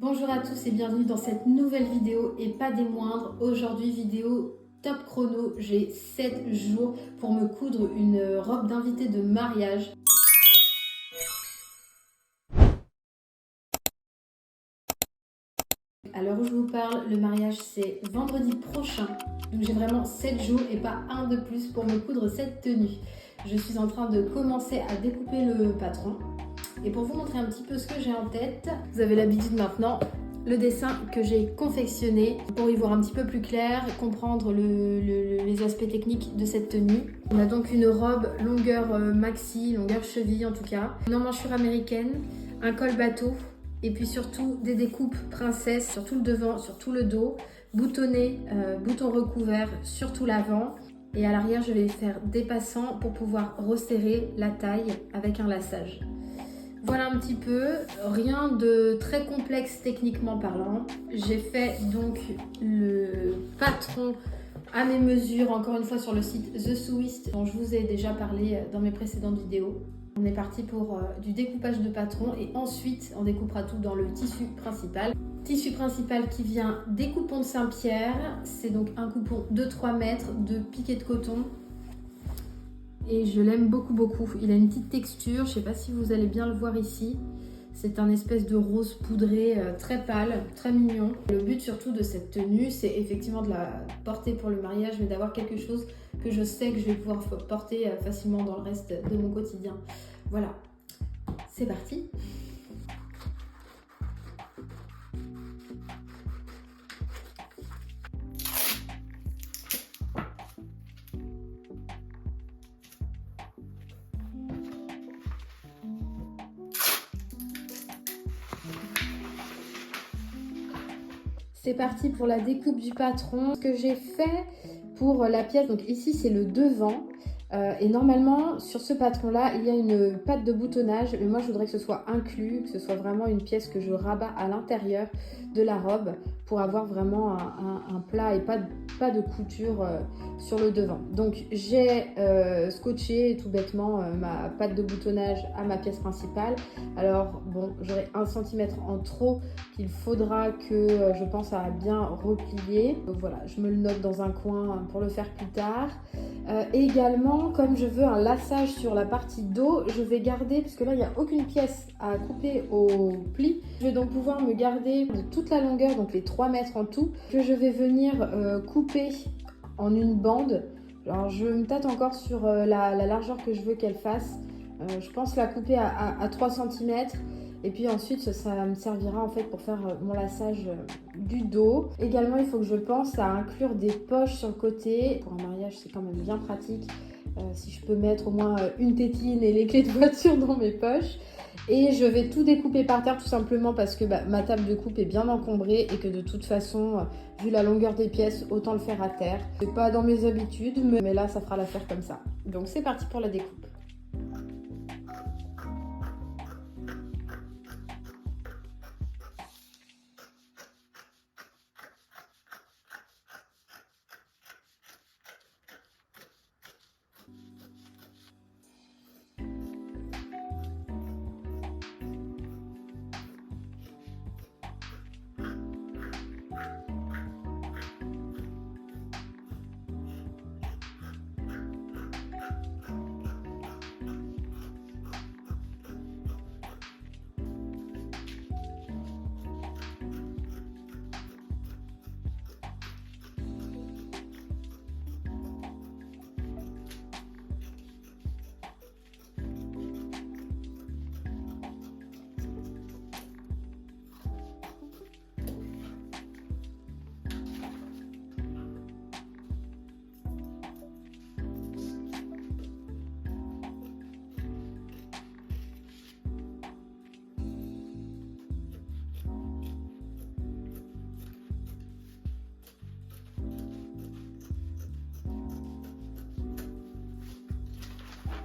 Bonjour à tous et bienvenue dans cette nouvelle vidéo et pas des moindres. Aujourd'hui vidéo top chrono, j'ai 7 jours pour me coudre une robe d'invité de mariage. À l'heure où je vous parle, le mariage c'est vendredi prochain. Donc j'ai vraiment 7 jours et pas un de plus pour me coudre cette tenue. Je suis en train de commencer à découper le patron. Et pour vous montrer un petit peu ce que j'ai en tête, vous avez l'habitude maintenant, le dessin que j'ai confectionné pour y voir un petit peu plus clair, comprendre les aspects techniques de cette tenue. On a donc une robe longueur maxi, longueur cheville en tout cas, une emmanchure américaine, un col bateau et puis surtout des découpes princesse sur tout le devant, sur tout le dos, boutonné, bouton recouvert sur tout l'avant. Et à l'arrière, je vais faire des passants pour pouvoir resserrer la taille avec un laçage. Voilà un petit peu, rien de très complexe techniquement parlant. J'ai fait donc le patron à mes mesures, encore une fois sur le site The Sewist dont je vous ai déjà parlé dans mes précédentes vidéos. On est parti pour du découpage de patron et ensuite on découpera tout dans le tissu principal. Tissu principal qui vient des coupons de Saint-Pierre, c'est donc un coupon de 3 mètres de piqué de coton. Et je l'aime beaucoup beaucoup. Il a une petite texture, je ne sais pas si vous allez bien le voir ici. C'est un espèce de rose poudré très pâle, très mignon. Le but surtout de cette tenue, c'est effectivement de la porter pour le mariage, mais d'avoir quelque chose que je sais que je vais pouvoir porter facilement dans le reste de mon quotidien. Voilà, c'est parti. C'est parti pour la découpe du patron. Ce que j'ai fait pour la pièce, donc ici c'est le devant. Et normalement sur ce patron là il y a une patte de boutonnage, mais moi je voudrais que ce soit inclus, que ce soit vraiment une pièce que je rabats à l'intérieur de la robe pour avoir vraiment un plat et pas de couture sur le devant. Donc j'ai scotché tout bêtement ma patte de boutonnage à ma pièce principale. Alors bon, j'aurai 1 cm en trop qu'il faudra que je pense à bien replier. Donc voilà, je me le note dans un coin pour le faire plus tard. Également, comme je veux un laçage sur la partie dos, je vais garder, parce que là il n'y a aucune pièce à couper au pli, je vais donc pouvoir me garder de toute la longueur, donc les 3 mètres en tout, que je vais venir couper en une bande. Alors je me tâte encore sur la largeur que je veux qu'elle fasse. Je pense la couper à 3 cm. Et puis ensuite, ça me servira en fait pour faire mon laçage du dos. Également, il faut que je pense à inclure des poches sur le côté. Pour un mariage, c'est quand même bien pratique. Si je peux mettre au moins une tétine et les clés de voiture dans mes poches. Et je vais tout découper par terre tout simplement parce que ma table de coupe est bien encombrée et que de toute façon, vu la longueur des pièces, autant le faire à terre. C'est pas dans mes habitudes, mais là, ça fera l'affaire comme ça. Donc c'est parti pour la découpe.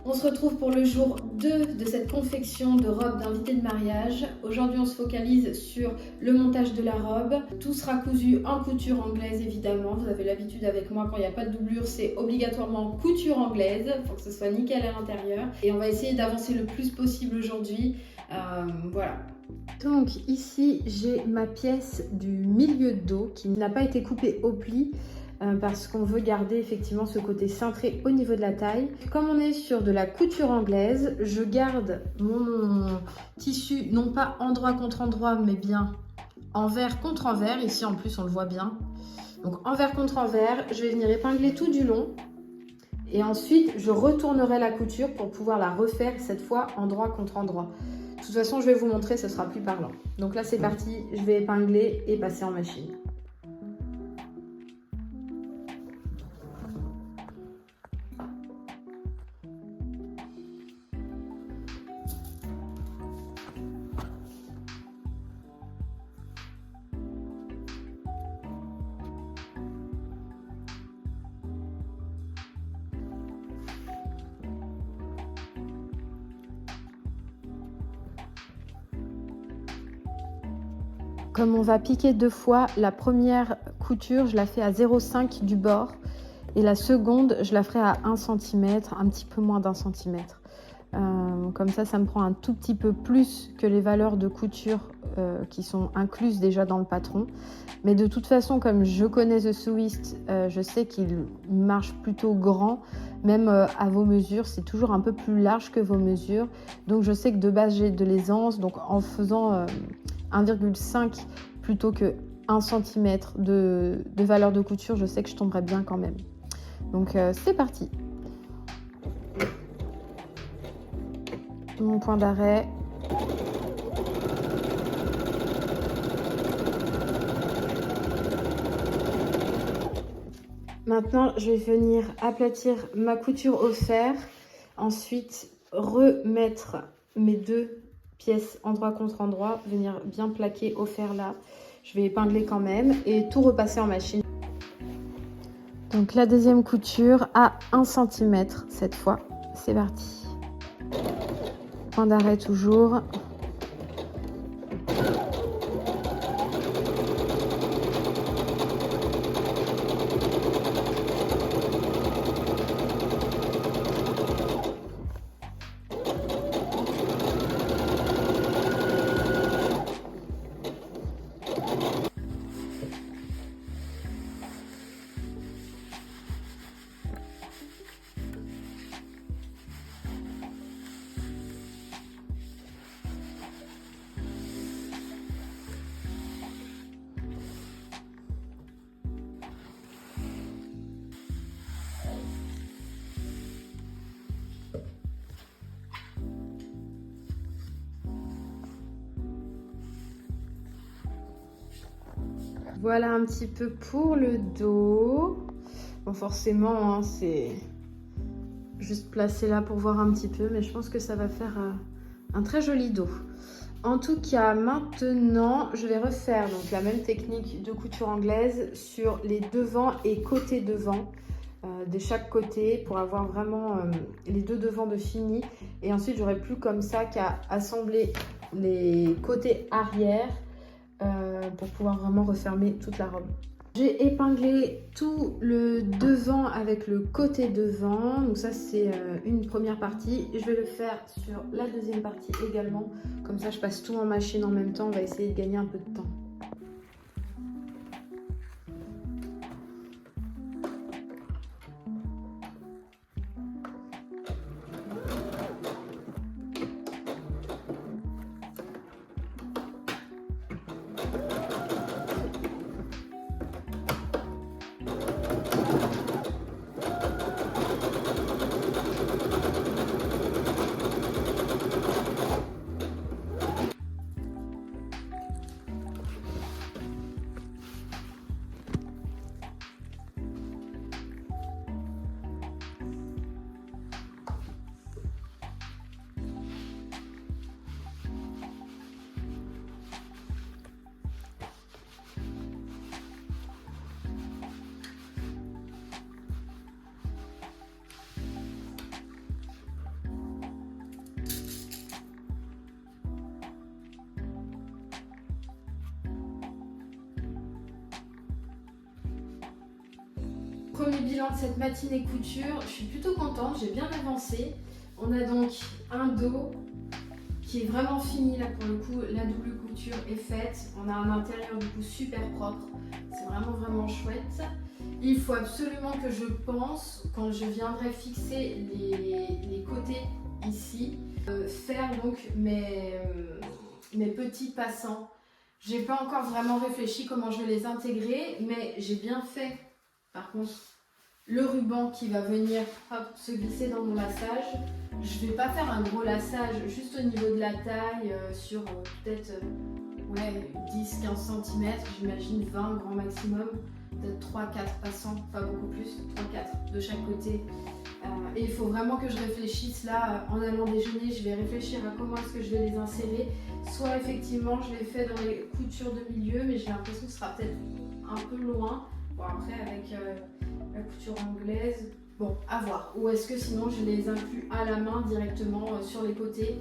On se retrouve pour le jour 2 de cette confection de robe d'invité de mariage. Aujourd'hui, on se focalise sur le montage de la robe. Tout sera cousu en couture anglaise, évidemment. Vous avez l'habitude avec moi, quand il n'y a pas de doublure, c'est obligatoirement couture anglaise pour que ce soit nickel à l'intérieur. Et on va essayer d'avancer le plus possible aujourd'hui. Voilà. Donc ici j'ai ma pièce du milieu de dos qui n'a pas été coupée au pli parce qu'on veut garder effectivement ce côté cintré au niveau de la taille. Comme on est sur de la couture anglaise, je garde mon tissu non pas endroit contre endroit mais bien envers contre envers. Ici en plus on le voit bien. Donc envers contre envers, je vais venir épingler tout du long et ensuite je retournerai la couture pour pouvoir la refaire cette fois endroit contre endroit. De toute façon, je vais vous montrer, ce sera plus parlant. Donc là, c'est parti, je vais épingler et passer en machine. Comme on va piquer 2 fois, la première couture, je la fais à 0,5 du bord et la seconde, je la ferai à 1 cm, un petit peu moins d'1 cm. Comme ça me prend un tout petit peu plus que les valeurs de couture qui sont incluses déjà dans le patron. Mais de toute façon, comme je connais The Sewist, je sais qu'il marche plutôt grand, même à vos mesures, c'est toujours un peu plus large que vos mesures. Donc je sais que de base j'ai de l'aisance, donc en faisant 1,5 plutôt que 1 cm de valeur de couture, je sais que je tomberai bien quand même. Donc c'est parti. Mon point d'arrêt. Maintenant, je vais venir aplatir ma couture au fer. Ensuite, remettre mes 2 pièces endroit contre endroit, venir bien plaquer au fer là. Je vais épingler quand même et tout repasser en machine. Donc la deuxième couture à 1 cm cette fois. C'est parti. Point d'arrêt toujours. Voilà un petit peu pour le dos. Bon, forcément, hein, c'est juste placé là pour voir un petit peu, mais je pense que ça va faire un très joli dos. En tout cas, maintenant, je vais refaire donc la même technique de couture anglaise sur les devants et côtés devant de chaque côté pour avoir vraiment les 2 devants de fini. Et ensuite, j'aurai plus comme ça qu'à assembler les côtés arrière pour pouvoir vraiment refermer toute la robe. J'ai épinglé tout le devant avec le côté devant, donc ça c'est une première partie. Je vais le faire sur la deuxième partie également, comme ça je passe tout en machine en même temps, on va essayer de gagner un peu de temps. Premier bilan de cette matinée couture, je suis plutôt contente, j'ai bien avancé. On a donc un dos qui est vraiment fini là pour le coup. La double couture est faite. On a un intérieur du coup super propre. C'est vraiment chouette. Il faut absolument que je pense, quand je viendrai fixer les côtés ici, faire donc mes petits passants. J'ai pas encore vraiment réfléchi comment je vais les intégrer, mais j'ai bien fait par contre le ruban qui va venir se glisser dans mon lassage. Je vais pas faire un gros lassage juste au niveau de la taille sur peut-être 10-15 cm, j'imagine 20 grand maximum, peut-être 3-4 passants, pas beaucoup plus, 3-4 de chaque côté. Et il faut vraiment que je réfléchisse là, en allant déjeuner, je vais réfléchir à comment est-ce que je vais les insérer. Soit effectivement je les fais dans les coutures de milieu, mais j'ai l'impression que ce sera peut-être un peu loin. Bon après avec la couture anglaise, bon à voir. Ou est-ce que sinon je les inclus à la main directement sur les côtés.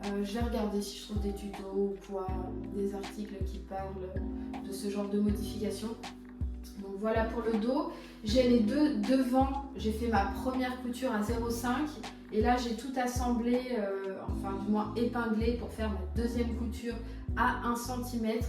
Je vais regarder si je trouve des tutos ou quoi, des articles qui parlent de ce genre de modification. Donc voilà pour le dos. J'ai les deux devant, j'ai fait ma première couture à 0,5 et là j'ai tout assemblé, enfin du moins épinglé pour faire ma deuxième couture à 1 cm.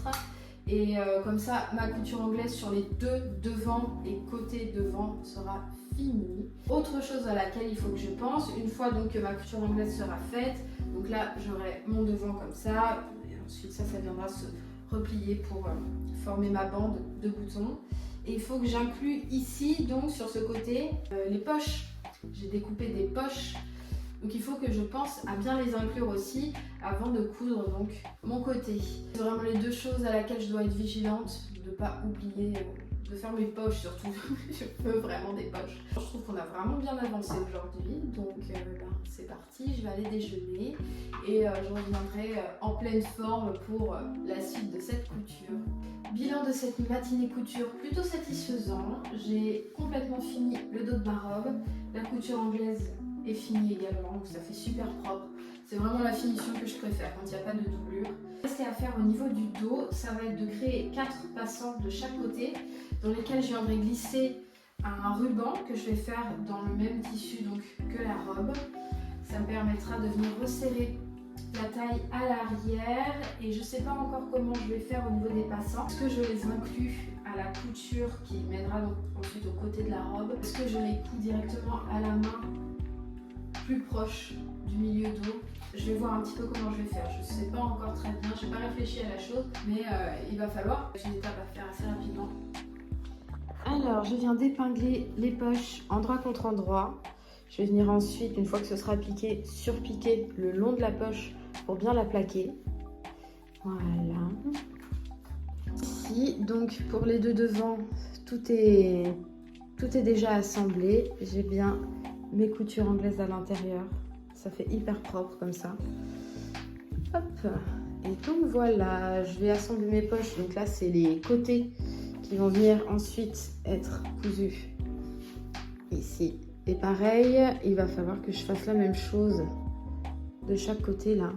Et comme ça ma couture anglaise sur les deux devant et côté devant sera finie. Autre chose à laquelle il faut que je pense, une fois donc que ma couture anglaise sera faite, donc là j'aurai mon devant comme ça, et ensuite ça viendra se replier pour former ma bande de boutons. Et il faut que j'inclue ici, donc sur ce côté, les poches. J'ai découpé des poches, donc il faut que je pense à bien les inclure aussi avant de coudre donc mon côté. C'est vraiment les deux choses à laquelle je dois être vigilante, de ne pas oublier de faire mes poches surtout. Je veux vraiment des poches. Je trouve qu'on a vraiment bien avancé aujourd'hui, donc c'est parti, je vais aller déjeuner et je reviendrai en pleine forme pour la suite de cette couture. Bilan de cette matinée couture plutôt satisfaisant. J'ai complètement fini le dos de ma robe. La couture anglaise est finie également, donc ça fait super propre. C'est vraiment la finition que je préfère quand il n'y a pas de doublure. Ce qu'il y a à faire au niveau du dos, ça va être de créer 4 passants de chaque côté dans lesquels je viendrai glisser un ruban que je vais faire dans le même tissu donc, que la robe. Ça me permettra de venir resserrer la taille à l'arrière et je ne sais pas encore comment je vais faire au niveau des passants. Est-ce que je les inclus à la couture qui m'aidera donc ensuite au côté de la robe? Est-ce que je les couds directement à la main plus proche du milieu dos? Je vais voir un petit peu comment je vais faire. Je ne sais pas encore très bien, je n'ai pas réfléchi à la chose, mais il va falloir. J'ai une étape à faire assez rapidement. Alors, je viens d'épingler les poches endroit contre endroit. Je vais venir ensuite, une fois que ce sera appliqué, surpiquer le long de la poche pour bien la plaquer. Voilà. Ici, donc pour les deux devant, tout est déjà assemblé. J'ai bien mes coutures anglaises à l'intérieur. Ça fait hyper propre comme ça. Hop. Et donc voilà, je vais assembler mes poches. Donc là, c'est les côtés qui vont venir ensuite être cousus ici. Et pareil, il va falloir que je fasse la même chose de chaque côté là,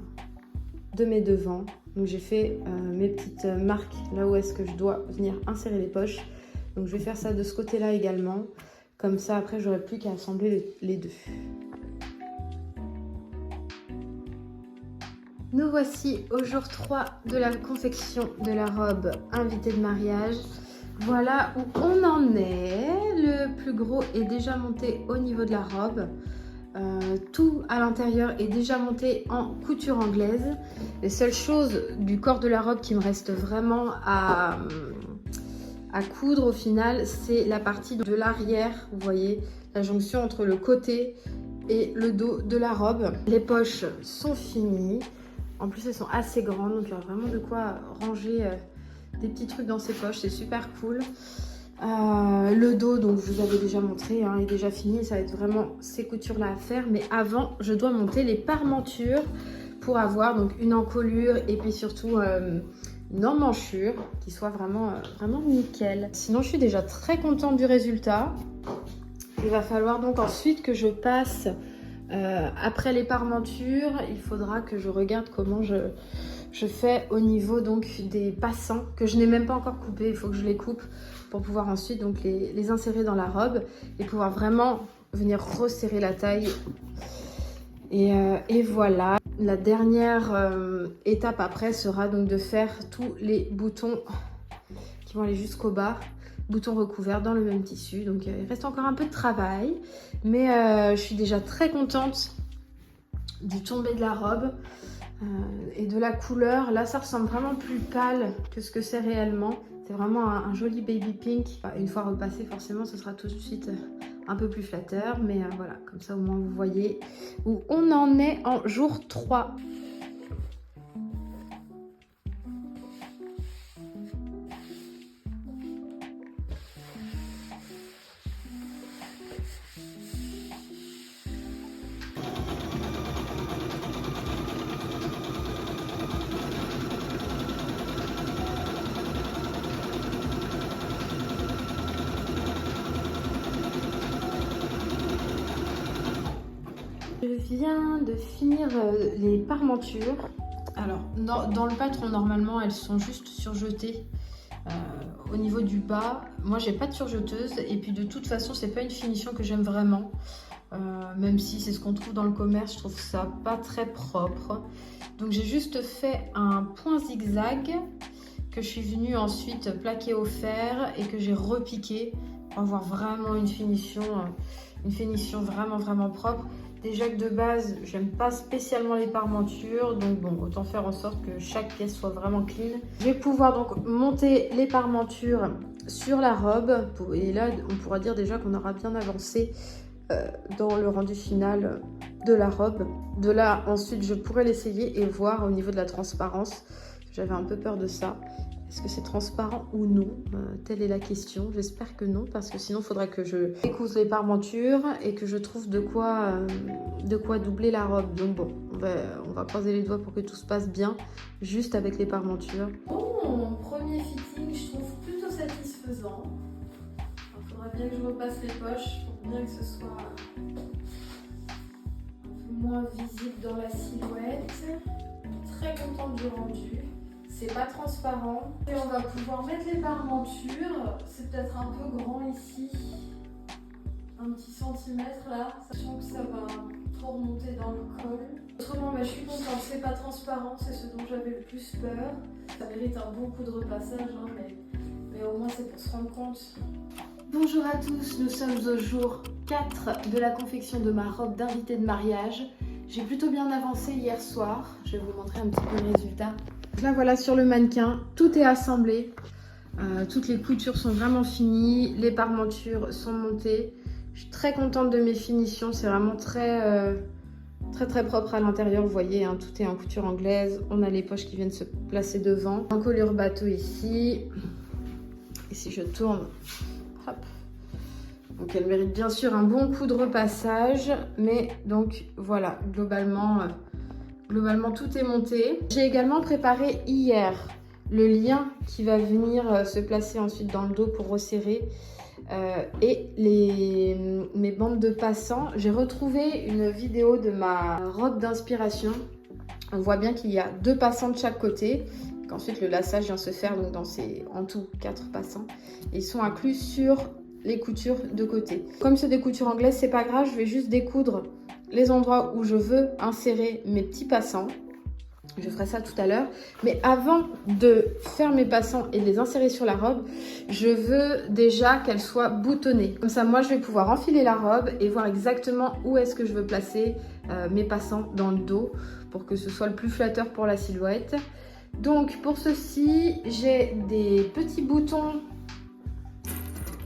de mes devants. Donc j'ai fait mes petites marques là où est-ce que je dois venir insérer les poches. Donc je vais faire ça de ce côté-là également. Comme ça, après, j'aurai plus qu'à assembler les deux. Nous voici au jour 3 de la confection de la robe invitée de mariage. Voilà où on en est. Le plus gros est déjà monté au niveau de la robe. Tout à l'intérieur est déjà monté en couture anglaise. Les seules choses du corps de la robe qui me reste vraiment à coudre au final, c'est la partie de l'arrière. Vous voyez la jonction entre le côté et le dos de la robe. Les poches sont finies. En plus, elles sont assez grandes, donc il y a vraiment de quoi ranger des petits trucs dans ces poches. C'est super cool. Le dos, donc je vous avais déjà montré, est déjà fini. Ça va être vraiment ces coutures-là à faire. Mais avant, je dois monter les parmentures pour avoir donc une encolure et puis surtout une emmanchure qui soit vraiment nickel. Sinon, je suis déjà très contente du résultat. Il va falloir donc ensuite que je passe après les parmentures. Il faudra que je regarde comment je fais au niveau donc des passants que je n'ai même pas encore coupés. Il faut que je les coupe pour pouvoir ensuite donc les insérer dans la robe et pouvoir vraiment venir resserrer la taille. Et voilà. La dernière étape après sera donc de faire tous les boutons qui vont aller jusqu'au bas, boutons recouverts dans le même tissu. Donc il reste encore un peu de travail, mais je suis déjà très contente du tombé de la robe et de la couleur. Là, ça ressemble vraiment plus pâle que ce que c'est réellement. C'est vraiment un joli baby pink. Une fois repassé, forcément, ce sera tout de suite un peu plus flatteur. Mais voilà, comme ça, au moins, vous voyez où on en est en jour 3. Je viens de finir les parmentures. Alors, dans le patron, normalement, elles sont juste surjetées au niveau du bas. Moi, j'ai pas de surjeteuse. Et puis, de toute façon, c'est pas une finition que j'aime vraiment. Même si c'est ce qu'on trouve dans le commerce, je trouve ça pas très propre. Donc, j'ai juste fait un point zigzag que je suis venue ensuite plaquer au fer et que j'ai repiqué pour avoir vraiment une finition vraiment propre. Déjà que de base, j'aime pas spécialement les parmentures, donc bon, autant faire en sorte que chaque pièce soit vraiment clean. Je vais pouvoir donc monter les parmentures sur la robe, et là, on pourra dire déjà qu'on aura bien avancé dans le rendu final de la robe. De là, ensuite, je pourrais l'essayer et voir au niveau de la transparence. J'avais un peu peur de ça. Est-ce que c'est transparent ou non? Telle est la question. J'espère que non, parce que sinon, il faudra que je découse les parmentures et que je trouve de quoi doubler la robe. Donc bon, on va croiser les doigts pour que tout se passe bien, juste avec les parmentures. Bon, premier fitting, je trouve plutôt satisfaisant. Il faudra bien que je repasse les poches pour bien que ce soit un peu moins visible dans la silhouette. Très contente du rendu. C'est pas transparent. Et on va pouvoir mettre les parmentures. C'est peut-être un peu grand ici. Un petit centimètre là. Sachant que ça va trop remonter dans le col. Autrement, je suis contente. C'est pas transparent. C'est ce dont j'avais le plus peur. Ça mérite un bon coup de repassage, hein, mais au moins c'est pour se rendre compte. Bonjour à tous. Nous sommes au jour 4 de la confection de ma robe d'invité de mariage. J'ai plutôt bien avancé hier soir. Je vais vous montrer un petit peu le résultat. Là voilà sur le mannequin, tout est assemblé, toutes les coutures sont vraiment finies, les parmentures sont montées. Je suis très contente de mes finitions, c'est vraiment très propre à l'intérieur, vous voyez, hein, tout est en couture anglaise. On a les poches qui viennent se placer devant, encolure bateau ici, et si je tourne, hop. Donc elle mérite bien sûr un bon coup de repassage, mais donc voilà, globalement tout est monté. J'ai également préparé hier le lien qui va venir se placer ensuite dans le dos pour resserrer et mes bandes de passants. J'ai retrouvé une vidéo de ma robe d'inspiration. On voit bien qu'il y a 2 passants de chaque côté. Qu'ensuite le lassage vient se faire donc dans ces en tout 4 passants. Et ils sont inclus sur les coutures de côté. Comme c'est des coutures anglaises, c'est pas grave, je vais juste découdre les endroits où je veux insérer mes petits passants. Je ferai ça tout à l'heure. Mais avant de faire mes passants et de les insérer sur la robe, je veux déjà qu'elles soient boutonnées. Comme ça, moi, je vais pouvoir enfiler la robe et voir exactement où est-ce que je veux placer mes passants dans le dos pour que ce soit le plus flatteur pour la silhouette. Donc, pour ceci, j'ai des petits boutons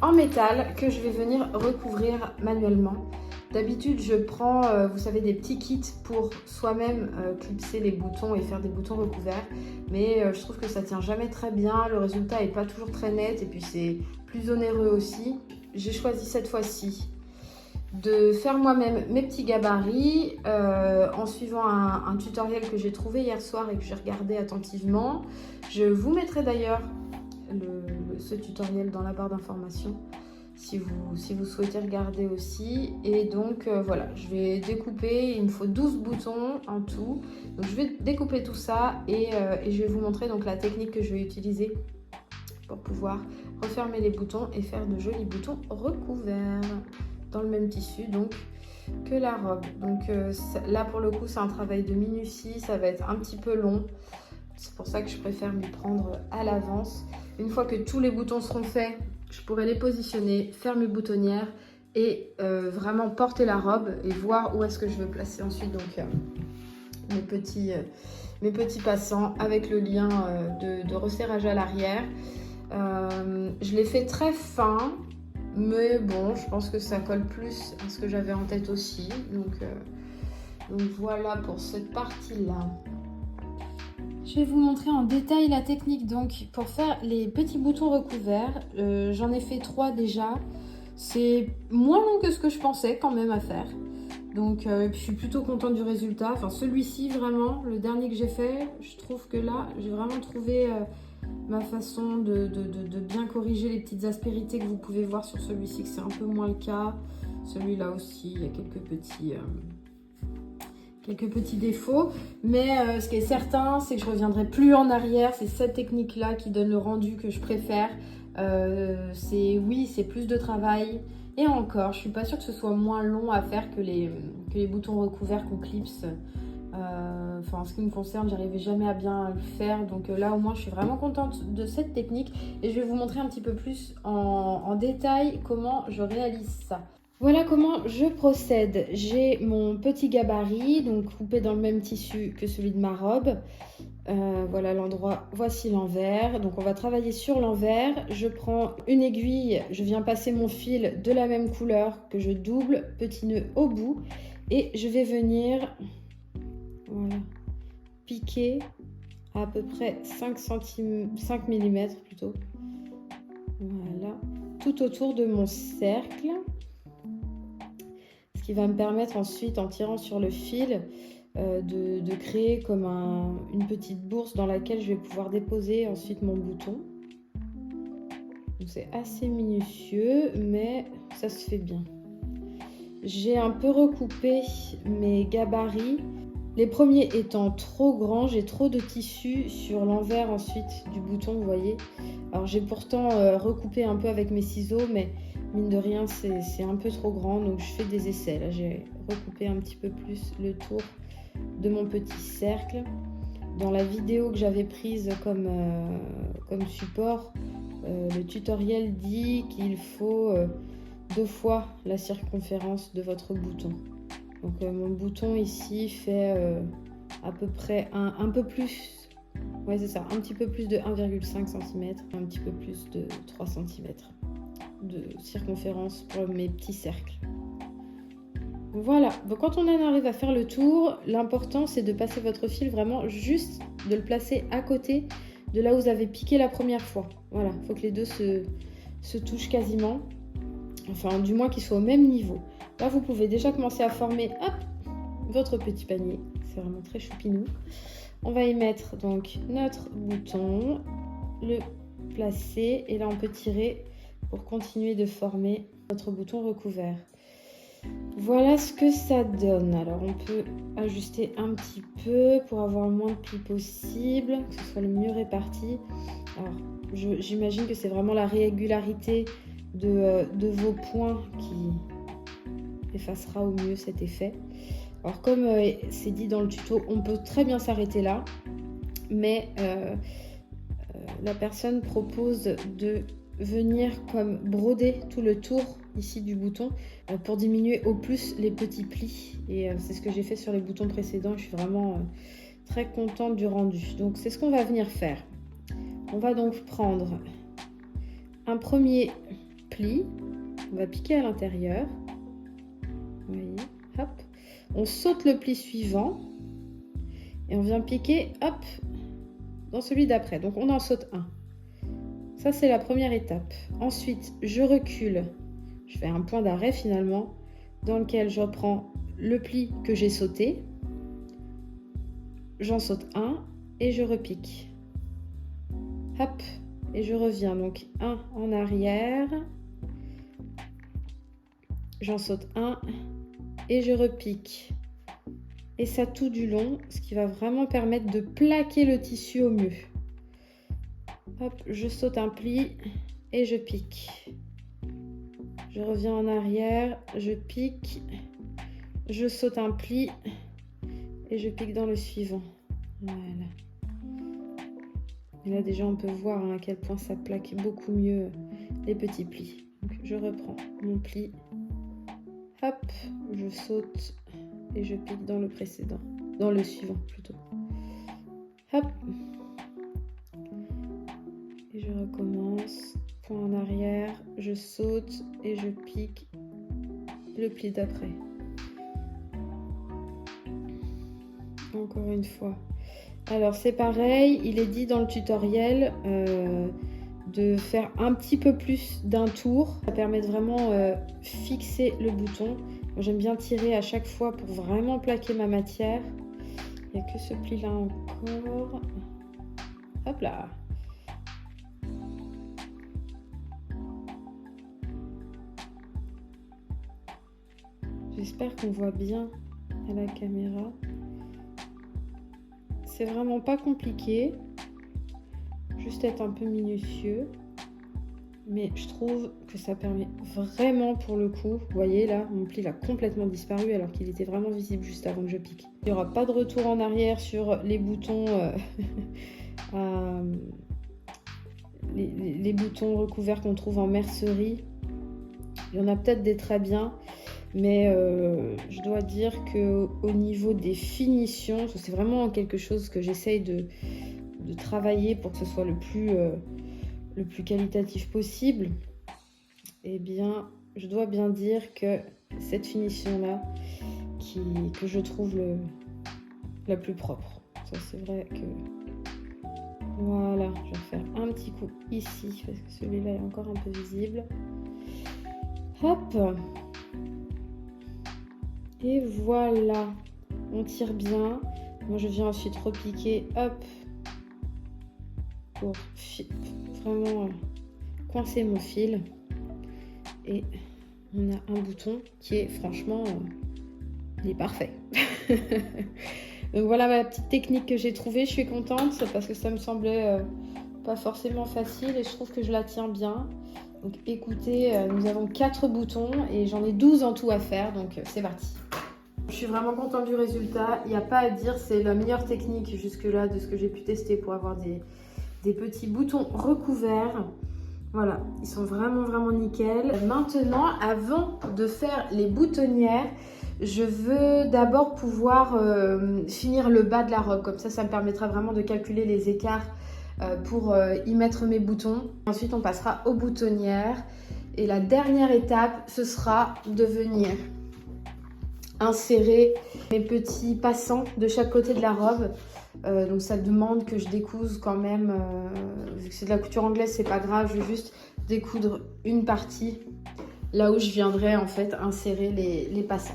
en métal que je vais venir recouvrir manuellement. D'habitude, je prends, vous savez, des petits kits pour soi-même clipser les boutons et faire des boutons recouverts. Mais je trouve que ça tient jamais très bien. Le résultat n'est pas toujours très net et puis c'est plus onéreux aussi. J'ai choisi cette fois-ci de faire moi-même mes petits gabarits en suivant un tutoriel que j'ai trouvé hier soir et que j'ai regardé attentivement. Je vous mettrai d'ailleurs ce tutoriel dans la barre d'informations. Si vous souhaitez regarder aussi. Et donc voilà, je vais découper, il me faut 12 boutons en tout. Donc je vais découper tout ça et je vais vous montrer donc la technique que je vais utiliser pour pouvoir refermer les boutons et faire de jolis boutons recouverts dans le même tissu. Donc que la robe. Donc là pour le coup c'est un travail de minutie, ça va être un petit peu long. C'est pour ça que je préfère m'y prendre à l'avance. Une fois que tous les boutons seront faits, je pourrai les positionner, faire mes boutonnières et vraiment porter la robe et voir où est-ce que je veux placer ensuite donc mes petits passants avec le lien de resserrage à l'arrière. Je l'ai fait très fin, mais bon, je pense que ça colle plus à ce que j'avais en tête aussi. Donc voilà pour cette partie-là. Je vais vous montrer en détail la technique. Donc pour faire les petits boutons recouverts, j'en ai fait 3 déjà. C'est moins long que ce que je pensais quand même à faire. Donc je suis plutôt contente du résultat. Enfin celui-ci vraiment, le dernier que j'ai fait, je trouve que là j'ai vraiment trouvé ma façon de bien corriger les petites aspérités que vous pouvez voir sur celui-ci, que c'est un peu moins le cas. Celui-là aussi, il y a quelques petits défauts. Mais ce qui est certain, c'est que je ne reviendrai plus en arrière. C'est cette technique-là qui donne le rendu que je préfère. C'est plus de travail. Et encore, je suis pas sûre que ce soit moins long à faire que les boutons recouverts qu'on clipse. En ce qui me concerne, j'arrivais jamais à bien le faire. Donc là, au moins, je suis vraiment contente de cette technique. Et je vais vous montrer un petit peu plus en détail comment je réalise ça. Voilà comment je procède. J'ai mon petit gabarit, donc coupé dans le même tissu que celui de ma robe. Voilà l'endroit, voici l'envers. Donc on va travailler sur l'envers. Je prends une aiguille, je viens passer mon fil de la même couleur que je double, petit nœud au bout. Et je vais venir piquer à peu près 5 mm plutôt. Voilà, tout autour de mon cercle. Ce qui va me permettre ensuite, en tirant sur le fil, de créer comme une petite bourse dans laquelle je vais pouvoir déposer ensuite mon bouton. C'est assez minutieux, mais ça se fait bien. J'ai un peu recoupé mes gabarits. Les premiers étant trop grands, j'ai trop de tissu sur l'envers ensuite du bouton, vous voyez. Alors j'ai pourtant recoupé un peu avec mes ciseaux, mais mine de rien, c'est un peu trop grand, donc je fais des essais. Là, j'ai recoupé un petit peu plus le tour de mon petit cercle. Dans la vidéo que j'avais prise comme support, le tutoriel dit qu'il faut 2 fois la circonférence de votre bouton. Donc mon bouton ici fait à peu près un peu plus, ouais c'est ça, un petit peu plus de 1,5 cm, un petit peu plus de 3 cm de circonférence pour mes petits cercles. Voilà, donc quand on en arrive à faire le tour, l'important c'est de passer votre fil vraiment juste, de le placer à côté de là où vous avez piqué la première fois. Voilà, il faut que les deux se touchent quasiment, enfin du moins qu'ils soient au même niveau. Là vous pouvez déjà commencer à former votre petit panier, c'est vraiment très choupinou. On va y mettre donc notre bouton, le placer et là on peut tirer pour continuer de former notre bouton recouvert. Voilà ce que ça donne. Alors on peut ajuster un petit peu pour avoir le moins de plis possible, que ce soit le mieux réparti. Alors j'imagine que c'est vraiment la régularité de vos points qui effacera au mieux cet effet. Alors comme c'est dit dans le tuto, on peut très bien s'arrêter là, mais la personne propose de venir comme broder tout le tour ici du bouton pour diminuer au plus les petits plis, et c'est ce que j'ai fait sur les boutons précédents. Je suis vraiment très contente du rendu. Donc c'est ce qu'on va venir faire. On va donc prendre un premier pli, on va piquer à l'intérieur, vous voyez, hop, on saute le pli suivant et on vient piquer hop dans celui d'après. Donc on en saute un. Ça, c'est la première étape. Ensuite, je recule. Je fais un point d'arrêt finalement, dans lequel je reprends le pli que j'ai sauté. J'en saute un et je repique. Hop, et je reviens. Donc, un en arrière. J'en saute un et je repique. Et ça tout du long, ce qui va vraiment permettre de plaquer le tissu au mieux. Hop, je saute un pli et je pique. Je reviens en arrière, je pique, je saute un pli et je pique dans le suivant. Voilà. Et là déjà on peut voir à quel point ça plaque beaucoup mieux les petits plis. Donc je reprends mon pli, hop, je saute et je pique dans le précédent, dans le suivant plutôt. Hop. Et je recommence, point en arrière, je saute et je pique le pli d'après. Encore une fois. Alors c'est pareil, il est dit dans le tutoriel de faire un petit peu plus d'un tour. Ça permet de vraiment fixer le bouton. J'aime bien tirer à chaque fois pour vraiment plaquer ma matière. Il n'y a que ce pli là encore. Hop là. J'espère qu'on voit bien à la caméra. C'est vraiment pas compliqué, juste être un peu minutieux, mais je trouve que ça permet vraiment pour le coup, vous voyez là, mon pli a complètement disparu alors qu'il était vraiment visible juste avant que je pique. Il n'y aura pas de retour en arrière sur les boutons, les boutons recouverts qu'on trouve en mercerie. Il y en a peut-être des très bien. Mais je dois dire qu'au niveau des finitions, c'est vraiment quelque chose que j'essaye de travailler pour que ce soit le plus qualitatif possible. Eh bien, je dois bien dire que cette finition-là, que je trouve la plus propre. Ça, c'est vrai que... Voilà, je vais faire un petit coup ici, parce que celui-là est encore un peu visible. Hop! Et voilà, on tire bien. Moi, je viens ensuite repiquer, hop, pour vraiment coincer mon fil. Et on a un bouton qui est franchement, il est parfait. Donc voilà ma petite technique que j'ai trouvée. Je suis contente parce que ça me semblait pas forcément facile et je trouve que je la tiens bien. Donc écoutez, nous avons 4 boutons et j'en ai 12 en tout à faire, donc c'est parti. Je suis vraiment contente du résultat, il n'y a pas à dire, c'est la meilleure technique jusque-là de ce que j'ai pu tester pour avoir des petits boutons recouverts. Voilà, ils sont vraiment nickel. Maintenant, avant de faire les boutonnières, je veux d'abord pouvoir finir le bas de la robe. Comme ça me permettra vraiment de calculer les écarts pour y mettre mes boutons. Ensuite, on passera aux boutonnières. Et la dernière étape, ce sera de venir insérer mes petits passants de chaque côté de la robe. Donc ça demande que je découse quand même, vu que c'est de la couture anglaise, c'est pas grave, je vais juste découdre une partie là où je viendrai en fait insérer les passants.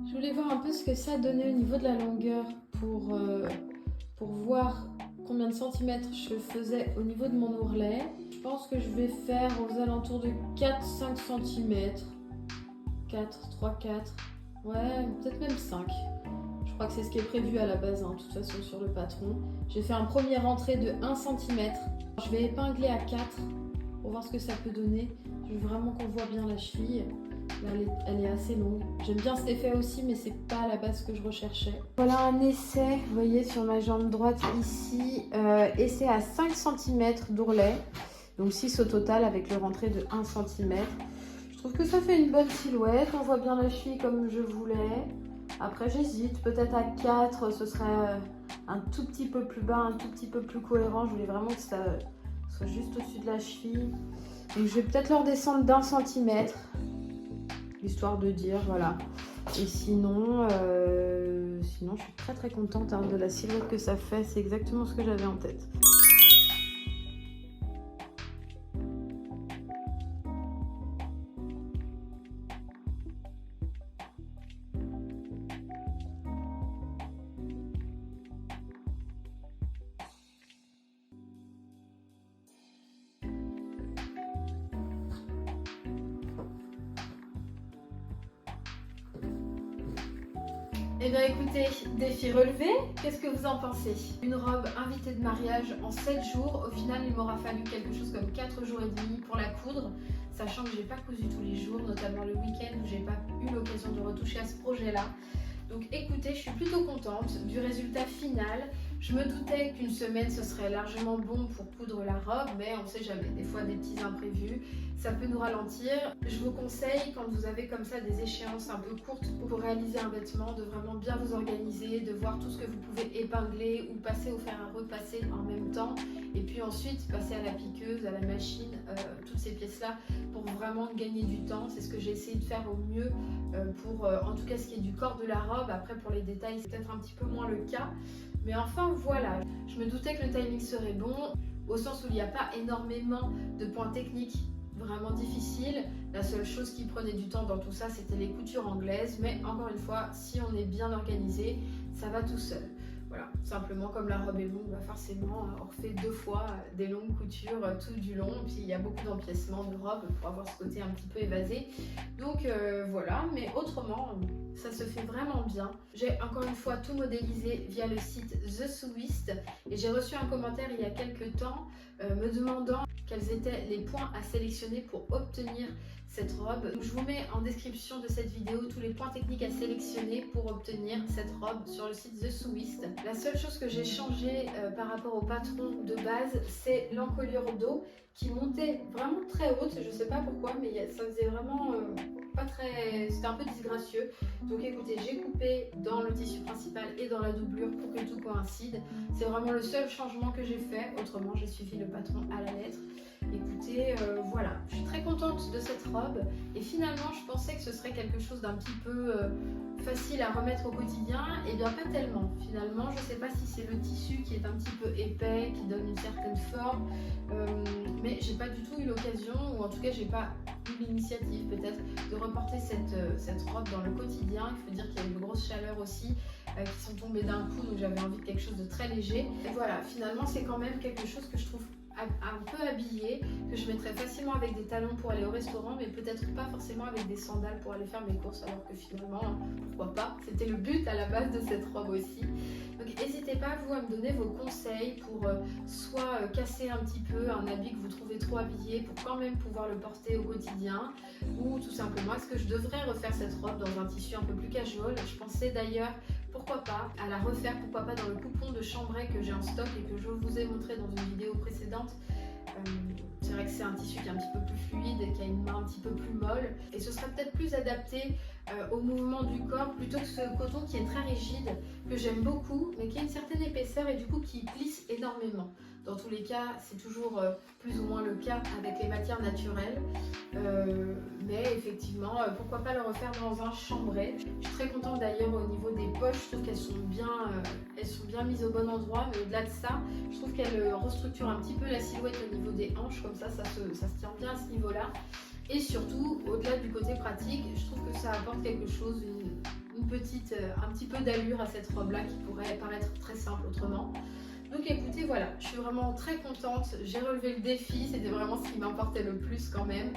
Je voulais voir un peu ce que ça donnait au niveau de la longueur pour voir combien de centimètres je faisais au niveau de mon ourlet. Je pense que je vais faire aux alentours de 4-5 cm. 4, 3, 4. Ouais, peut-être même 5. Je crois que c'est ce qui est prévu à la base, hein, de toute façon, sur le patron. J'ai fait un premier rentré de 1 cm. Je vais épingler à 4 pour voir ce que ça peut donner. Je veux vraiment qu'on voit bien la cheville. Là, elle est assez longue. J'aime bien cet effet aussi, mais c'est pas à la base ce que je recherchais. Voilà un essai, vous voyez, sur ma jambe droite ici. Essai à 5 cm d'ourlet. Donc 6 au total avec le rentré de 1 cm. Je trouve que ça fait une bonne silhouette. On voit bien la cheville comme je voulais. Après, j'hésite. Peut-être à 4, ce serait un tout petit peu plus bas, un tout petit peu plus cohérent. Je voulais vraiment que ça soit juste au-dessus de la cheville. Donc, je vais peut-être le redescendre d'1 cm. Histoire de dire, voilà. Et sinon, je suis très contente hein, de la silhouette que ça fait. C'est exactement ce que j'avais en tête. Eh bien écoutez, défi relevé, qu'est-ce que vous en pensez? Une robe invitée de mariage en 7 jours, au final il m'aura fallu quelque chose comme 4 jours et demi pour la coudre, sachant que j'ai pas cousu tous les jours, notamment le week-end où j'ai pas eu l'occasion de retoucher à ce projet-là. Donc écoutez, je suis plutôt contente du résultat final. Je me doutais qu'une semaine ce serait largement bon pour coudre la robe, mais on ne sait jamais, des fois des petits imprévus, ça peut nous ralentir. Je vous conseille, quand vous avez comme ça des échéances un peu courtes pour réaliser un vêtement, de vraiment bien vous organiser, de voir tout ce que vous pouvez épingler ou passer au fer à repasser en même temps, et puis ensuite passer à la piqueuse, à la machine, toutes ces pièces-là pour vraiment gagner du temps. C'est ce que j'ai essayé de faire au mieux pour en tout cas ce qui est du corps de la robe. Après pour les détails c'est peut-être un petit peu moins le cas. Mais enfin voilà, je me doutais que le timing serait bon, au sens où il n'y a pas énormément de points techniques vraiment difficiles. La seule chose qui prenait du temps dans tout ça, c'était les coutures anglaises. Mais encore une fois, si on est bien organisé, ça va tout seul. Voilà, simplement comme la robe est longue, bah forcément on refait 2 fois des longues coutures tout du long, puis il y a beaucoup d'empiècements de robe pour avoir ce côté un petit peu évasé. Donc voilà, mais autrement ça se fait vraiment bien. J'ai encore une fois tout modélisé via le site The Sewist et j'ai reçu un commentaire il y a quelques temps me demandant quels étaient les points à sélectionner pour obtenir cette robe. Donc, je vous mets en description de cette vidéo tous les points techniques à sélectionner pour obtenir cette robe sur le site The Sewist. La seule chose que j'ai changé par rapport au patron de base, c'est l'encolure dos qui montait vraiment très haute. Je sais pas pourquoi, mais ça faisait vraiment pas très... C'était un peu disgracieux. Donc écoutez, j'ai coupé dans le tissu principal et dans la doublure pour que tout coïncide. C'est vraiment le seul changement que j'ai fait. Autrement, j'ai suivi le patron à la lettre. Écoutez, voilà, je suis très contente de cette robe et finalement je pensais que ce serait quelque chose d'un petit peu facile à remettre au quotidien, et bien pas tellement. Finalement, je sais pas si c'est le tissu qui est un petit peu épais, qui donne une certaine forme, mais j'ai pas du tout eu l'occasion, ou en tout cas j'ai pas eu l'initiative peut-être de reporter cette robe dans le quotidien. Il faut dire qu'il y a eu de grosses chaleurs aussi qui sont tombées d'un coup, donc j'avais envie de quelque chose de très léger. Et voilà, finalement c'est quand même quelque chose que je trouve un peu habillé, que je mettrais facilement avec des talons pour aller au restaurant, mais peut-être pas forcément avec des sandales pour aller faire mes courses, alors que finalement, pourquoi pas, c'était le but à la base de cette robe aussi. Donc n'hésitez pas vous à me donner vos conseils pour soit casser un petit peu un habit que vous trouvez trop habillé pour quand même pouvoir le porter au quotidien, ou tout simplement est-ce que je devrais refaire cette robe dans un tissu un peu plus casual. Je pensais d'ailleurs pourquoi pas à la refaire, pourquoi pas dans le coupon de chambray que j'ai en stock et que je vous ai montré dans une vidéo précédente. C'est vrai que c'est un tissu qui est un petit peu plus fluide, qui a une main un petit peu plus molle, et ce sera peut-être plus adapté au mouvement du corps plutôt que ce coton qui est très rigide, que j'aime beaucoup mais qui a une certaine épaisseur et du coup qui plisse énormément. Dans tous les cas, c'est toujours plus ou moins le cas avec les matières naturelles, mais effectivement, pourquoi pas le refaire dans un chambray. Je suis très contente d'ailleurs au niveau des poches, je trouve qu'elles sont bien mises au bon endroit, mais au-delà de ça, je trouve qu'elles restructurent un petit peu la silhouette au niveau des hanches, comme ça se tient bien à ce niveau-là. Et surtout, au-delà du côté pratique, je trouve que ça apporte quelque chose, un petit peu d'allure à cette robe-là qui pourrait paraître très simple autrement. Donc écoutez, voilà, je suis vraiment très contente, j'ai relevé le défi, c'était vraiment ce qui m'importait le plus quand même.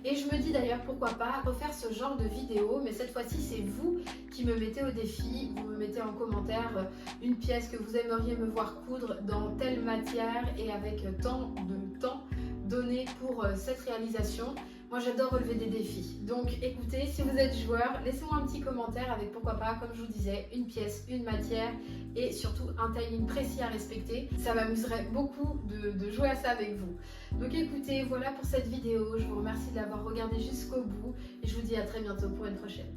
Et je me dis d'ailleurs pourquoi pas refaire ce genre de vidéo, mais cette fois-ci c'est vous qui me mettez au défi, vous me mettez en commentaire une pièce que vous aimeriez me voir coudre dans telle matière et avec tant de temps donné pour cette réalisation. Moi j'adore relever des défis, donc écoutez, si vous êtes joueur, laissez-moi un petit commentaire avec pourquoi pas, comme je vous disais, une pièce, une matière et surtout un timing précis à respecter. Ça m'amuserait beaucoup de jouer à ça avec vous. Donc écoutez, voilà pour cette vidéo, je vous remercie de l'avoir regardée jusqu'au bout et je vous dis à très bientôt pour une prochaine.